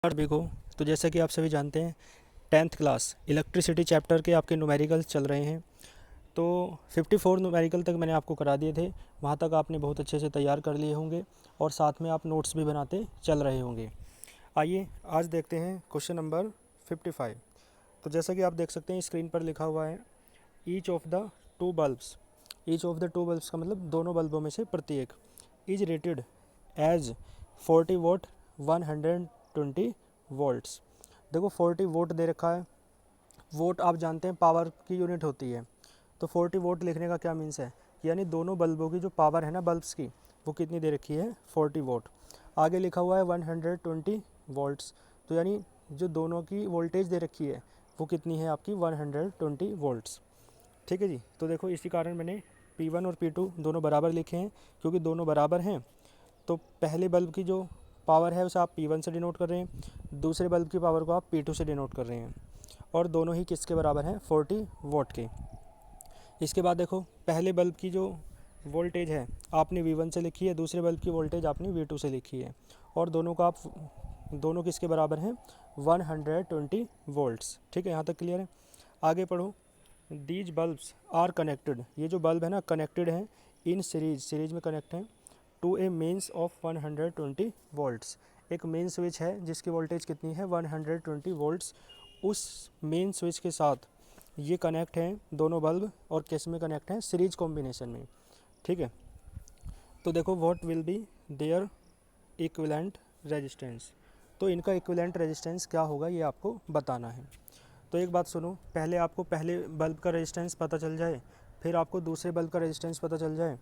सभी को। तो जैसा कि आप सभी जानते हैं, 10th क्लास इलेक्ट्रिसिटी चैप्टर के आपके न्यूमेरिकल्स चल रहे हैं। तो 54 न्यूमेरिकल तक मैंने आपको करा दिए थे, वहाँ तक आपने बहुत अच्छे से तैयार कर लिए होंगे और साथ में आप नोट्स भी बनाते चल रहे होंगे। आइए आज देखते हैं क्वेश्चन नंबर 55। तो जैसा कि आप देख सकते हैं स्क्रीन पर लिखा हुआ है, each of the two bulbs, each of the two bulbs का मतलब दोनों बल्बों में से प्रत्येक, is rated as 40 watt 120 volts. देखो 40 वोट दे रखा है। वोट आप जानते हैं पावर की यूनिट होती है। तो 40 वोट लिखने का क्या मीन्स है, यानी दोनों बल्बों की जो पावर है ना बल्ब्स की, वो कितनी दे रखी है, 40 वोट। आगे लिखा हुआ है 120 वोल्ट्स, तो यानी जो दोनों की वोल्टेज दे रखी है वो कितनी है, आपकी 120 वोल्ट्स। ठीक है जी। तो देखो इसी कारण मैंने P1 और P2 दोनों बराबर लिखे हैं, क्योंकि दोनों बराबर हैं। तो पहले बल्ब की जो पावर है उसे आप P1 से डिनोट कर रहे हैं, दूसरे बल्ब की पावर को आप P2 से डिनोट कर रहे हैं, और दोनों ही किसके बराबर हैं, 40 वोट के। इसके बाद देखो पहले बल्ब की जो वोल्टेज है आपने V1 से लिखी है, दूसरे बल्ब की वोल्टेज आपने V2 से लिखी है, और दोनों का आप दोनों किसके बराबर हैं, 120 वोल्ट्स। ठीक है, यहाँ तक क्लियर है। आगे पढ़ो, दीज बल्ब्स आर कनेक्टेड, ये जो बल्ब है ना कनेक्टेड हैं इन सीरीज, सीरीज में कनेक्ट हैं, to a mains of 120 volts. एक मेन स्विच है जिसकी वोल्टेज कितनी है, 120 वोल्ट्स। उस मेन स्विच के साथ ये कनेक्ट हैं दोनों बल्ब, और किस में कनेक्ट हैं, सीरीज कॉम्बिनेशन में। ठीक है। तो देखो what will be there equivalent resistance, तो इनका इक्विवेलेंट रेजिस्टेंस क्या होगा ये आपको बताना है। तो एक बात सुनो, पहले आपको पहले बल्ब का रेजिस्टेंस पता चल जाए, फिर आपको दूसरे बल्ब का रेजिस्टेंस पता चल जाए,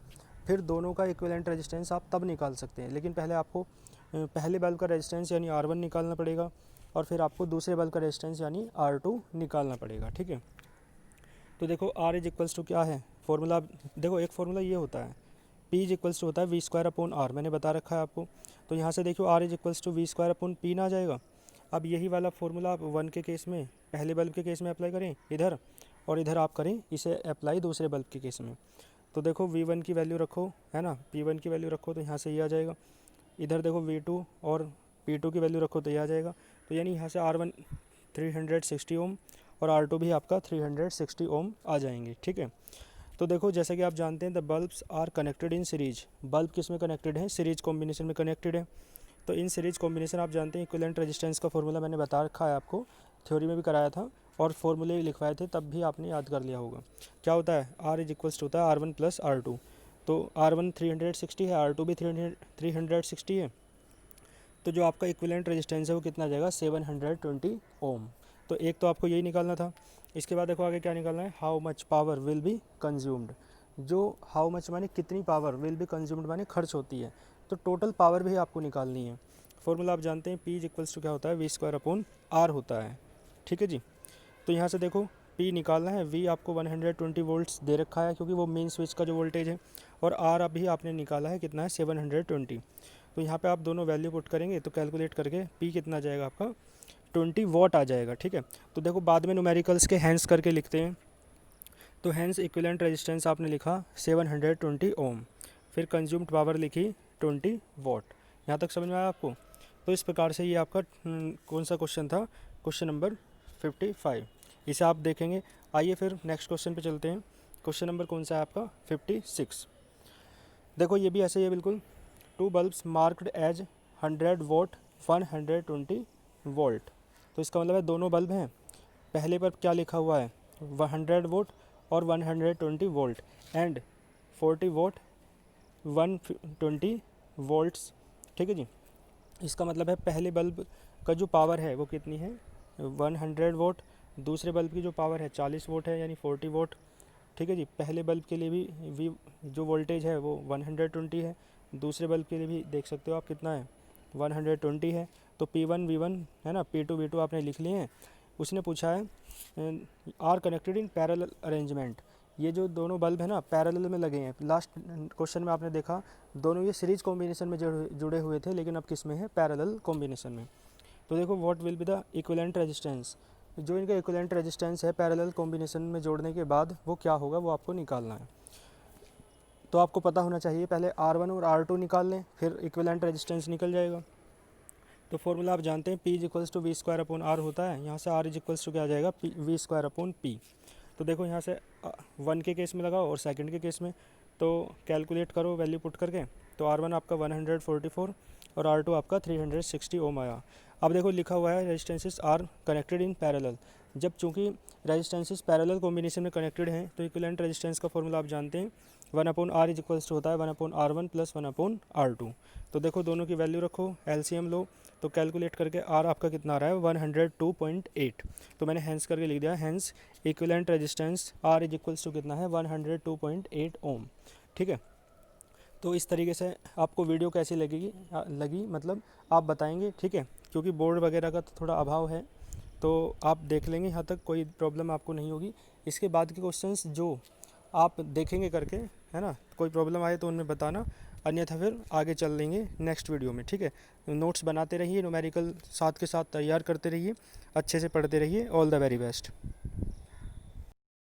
फिर दोनों का इक्विवेलेंट रेजिस्टेंस आप तब निकाल सकते हैं। लेकिन पहले आपको पहले बल्ब का रेजिस्टेंस यानी R1 निकालना पड़ेगा, और फिर आपको दूसरे बल्ब का रेजिस्टेंस यानी R2 निकालना पड़ेगा। ठीक है। तो देखो R इज इक्वल्स टू क्या है फॉर्मूला, देखो एक फॉर्मूला ये होता है, P इज इक्वल्स टू होता है V² मैंने बता रखा है आपको। तो यहाँ से देखो R is equals to V² ना आ जाएगा। अब यही वाला फॉर्मूला आप 1 के केस में, पहले बल्ब के केस में अप्लाई करें इधर, और इधर आप करें इसे अप्लाई दूसरे बल्ब के केस में। तो देखो V1 की वैल्यू रखो, है ना, P1 की वैल्यू रखो तो यहाँ से ये आ जाएगा। इधर देखो V2 और P2 की वैल्यू रखो तो ये आ जाएगा। तो यानी यहाँ से R1 360 ओम और R2 भी आपका 360 ओम आ जाएंगे। ठीक है। तो देखो जैसा कि आप जानते हैं the bulbs are connected in series, bulb किस में कनेक्टेड है, सीरीज कॉम्बिनेशन में कनेक्टेड है। तो इन सीरीज कॉम्बिनेशन आप जानते हैं इक्विवेलेंट रेजिस्टेंस का फॉर्मूला मैंने बता रखा है आपको, थ्योरी में भी कराया था और फॉर्मूले भी लिखवाए थे, तब भी आपने याद कर लिया होगा। क्या होता है, R इज इक्वल्स टू होता है R1 प्लस R2। तो R1 360 है, R2 भी 360 है। तो जो आपका इक्विवेलेंट रेजिस्टेंस है वो कितना आ जाएगा, 720 ओम। तो एक तो आपको यही निकालना था। इसके बाद देखो आगे क्या निकालना है, how much power will be consumed. जो हाउ मच माने कितनी पावर, विल बी कंज्यूम्ड माने खर्च होती है, तो टोटल पावर भी आपको निकालनी है। फॉर्मूला आप जानते हैं, P इज इक्वल्स टू क्या होता है, V² होता है। ठीक है जी। तो यहाँ से देखो P निकालना है, V आपको 120 वोल्ट्स दे रखा है क्योंकि वो मेन स्विच का जो वोल्टेज है, और R अभी आपने निकाला है कितना है, 720। तो यहाँ पे आप दोनों वैल्यू पुट करेंगे तो कैलकुलेट करके P कितना आ जाएगा आपका, 20 वॉट आ जाएगा। ठीक है। तो देखो बाद में न्यूमेरिकल्स के हैंस करके लिखते हैं। तो हैंस इक्विवेलेंट रेजिस्टेंस आपने लिखा 720 ओम, फिर कंज्यूम्ड पावर लिखी 20 वॉट। यहाँ तक समझ में आया आपको। तो इस प्रकार से ये आपका कौन सा क्वेश्चन था, क्वेश्चन नंबर 55, इसे आप देखेंगे। आइए फिर नेक्स्ट क्वेश्चन पे चलते हैं। क्वेश्चन नंबर कौन सा है आपका, 56। देखो ये भी ऐसे ही है बिल्कुल, two bulbs marked as 100 watt 120 volt. तो इसका मतलब है दोनों बल्ब हैं, पहले पर क्या लिखा हुआ है, 100 वोट और 120 वोल्ट, एंड 40 वोट 120 वोल्ट्स। ठीक है जी। इसका मतलब है पहले बल्ब का जो पावर है वो कितनी है, 100 वोट, दूसरे बल्ब की जो पावर है 40 वोट है यानी 40 वोट। ठीक है जी। पहले बल्ब के लिए भी जो वोल्टेज है वो 120 है, दूसरे बल्ब के लिए भी देख सकते हो आप कितना है, 120 है। तो P1 V1 है ना, P2 V2 आपने लिख लिए हैं। उसने पूछा है are connected in parallel arrangement, ये जो दोनों बल्ब है ना पैरेलल में लगे हैं। लास्ट क्वेश्चन में आपने देखा दोनों ये सीरीज कॉम्बिनेशन में जुड़े हुए थे, लेकिन अब किस में है, पैरेलल कॉम्बिनेशन में। तो देखो what will be the equivalent resistance, जो इनका इक्विवेलेंट रेजिस्टेंस है पैरेलल कॉम्बिनेशन में जोड़ने के बाद वो क्या होगा, वो आपको निकालना है। तो आपको पता होना चाहिए, पहले R1 और R2 निकाल लें, फिर इक्विवेलेंट रेजिस्टेंस निकल जाएगा। तो फॉर्मूला आप जानते हैं, P is equals to V square upon R होता है। यहाँ से R इज इक्वल्स टू क्या आ जाएगा, वी स्क्वायर अपॉन पी। तो देखो यहाँ से 1 के केस में लगाओ और सेकंड के केस में, तो कैलकुलेट करो वैल्यू पुट करके। तो R1 आपका 144 और R2 आपका 360 ओम आया। अब देखो लिखा हुआ है resistances are connected in parallel. जब चूंकि रेजिस्टेंसेस पैरेलल कॉम्बिनेशन में कनेक्टेड हैं तो इक्विवेलेंट रेजिस्टेंस का फॉर्मूला आप जानते हैं, 1/R इज इक्वल्स टू होता है 1/R1 प्लस 1/R2। तो देखो दोनों की वैल्यू रखो, एलसीएम लो, तो कैलकुलेट करके आर आपका कितना आ रहा है 102.8। तो मैंने हैंस करके लिख दिया, hence equivalent resistance R is equals to कितना है 102.8 ओम। ठीक है, तो इस तरीके से आपको वीडियो कैसी लगी मतलब आप बताएंगे, ठीक है, क्योंकि बोर्ड वगैरह का तो थोड़ा अभाव है, तो आप देख लेंगे, यहाँ तक कोई प्रॉब्लम आपको नहीं होगी। इसके बाद के क्वेश्चंस जो आप देखेंगे करके, है ना, कोई प्रॉब्लम आए तो उनमें बताना, अन्यथा फिर आगे चल लेंगे नेक्स्ट वीडियो में। ठीक है, नोट्स बनाते रहिए, न्यूमेरिकल साथ के साथ तैयार करते रहिए, अच्छे से पढ़ते रहिए। All the very best.